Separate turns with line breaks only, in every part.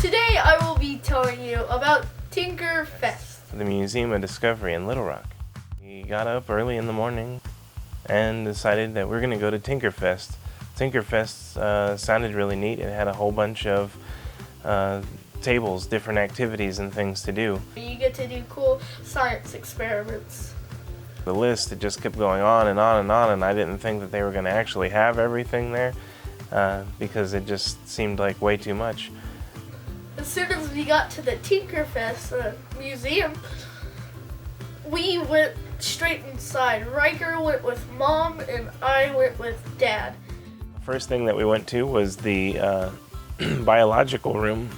Today I will be telling you about Tinkerfest.
The Museum of Discovery in Little Rock. We got up early in the morning and decided that we're going to go to Tinkerfest. Tinkerfest sounded really neat. It had a whole bunch of tables, different activities and things to do.
You get to do cool science experiments.
The list, it just kept going on and on and on, and I didn't think that they were going to actually have everything there because it just seemed like way too much.
As soon as we got to the Tinkerfest museum, we went straight inside. Riker went with Mom and I went with Dad.
The first thing that we went to was the biological room.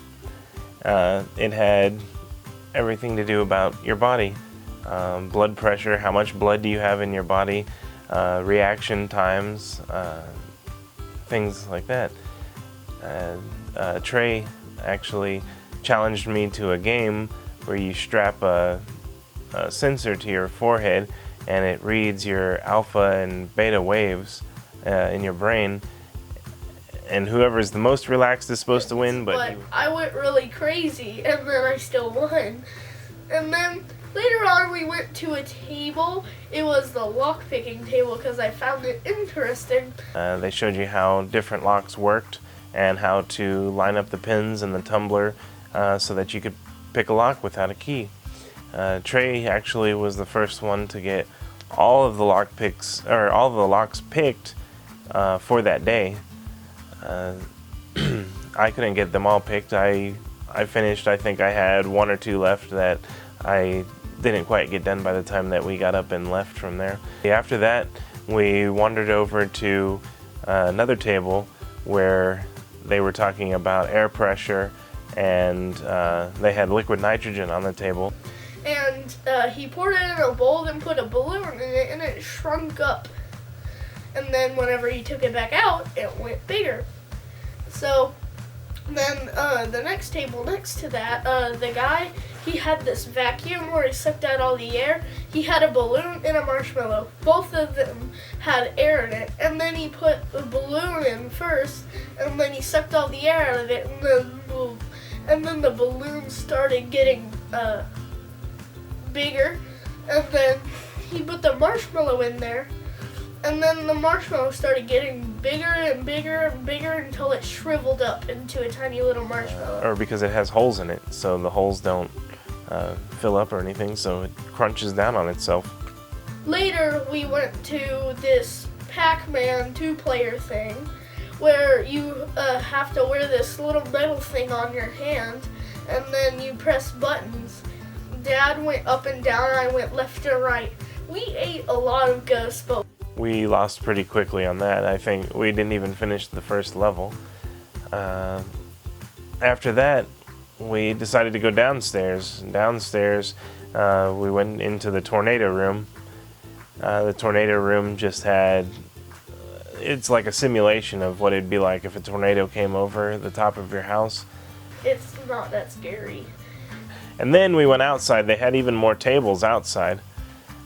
It had everything to do about your body. Blood pressure, how much blood do you have in your body, reaction times, things like that. Trey actually challenged me to a game where you strap a sensor to your forehead and it reads your alpha and beta waves in your brain, and whoever's the most relaxed is supposed to win.
But I went really crazy and then I still won. And then later on we went to a table. It was the lock-picking table because I found it interesting.
They showed you how different locks worked and how to line up the pins in the tumbler so that you could pick a lock without a key. Trey actually was the first one to get all of the locks picked for that day. I couldn't get them all picked. I finished. I think I had one or two left that I didn't quite get done by the time that we got up and left from there. After that, we wandered over to another table where they were talking about air pressure, and they had liquid nitrogen on the table.
And he poured it in a bowl and put a balloon in it, and it shrunk up. And then whenever he took it back out, it went bigger. So then the next table next to that, the guy, he had this vacuum where he sucked out all the air. He had a balloon and a marshmallow. Both of them had air in it. And then he put the balloon in first, and then he sucked all the air out of it, and then the balloon started getting bigger. And then he put the marshmallow in there, and then the marshmallow started getting bigger and bigger and bigger until it shriveled up into a tiny little marshmallow.
Or because it has holes in it, so the holes don't fill up or anything, so it crunches down on itself.
Later, we went to this Pac-Man 2-player thing where you have to wear this little metal thing on your hand, and then you press buttons. Dad went up and down, and I went left and right. We ate a lot of ghosts, but
we lost pretty quickly on that. I think we didn't even finish the first level. After that, we decided to go downstairs. Downstairs, we went into the tornado room. The tornado room just had, it's like a simulation of what it'd be like if a tornado came over the top of your house.
It's not that scary.
And then we went outside. They had even more tables outside.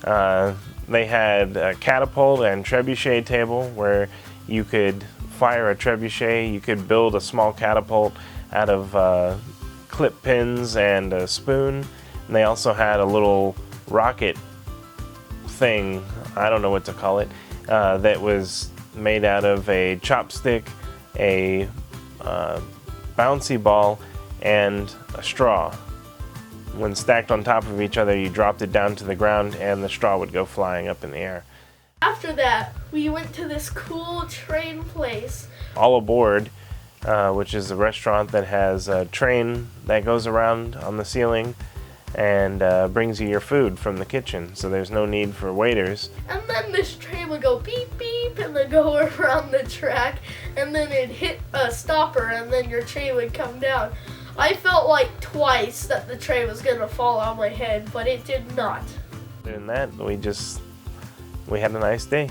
They had a catapult and trebuchet table where you could fire a trebuchet. You could build a small catapult out of clip pins and a spoon. And they also had a little rocket thing, I don't know what to call it, that was made out of a chopstick, a bouncy ball, and a straw. When stacked on top of each other, you dropped it down to the ground and the straw would go flying up in the air.
After that, we went to this cool train place.
All Aboard, which is a restaurant that has a train that goes around on the ceiling and brings you your food from the kitchen, so there's no need for waiters.
And then this train would go beep beep and then go around the track, and then it'd hit a stopper and then your train would come down. I felt like twice that the tray was going to fall on my head, but it did not.
Other than that, we had a nice day.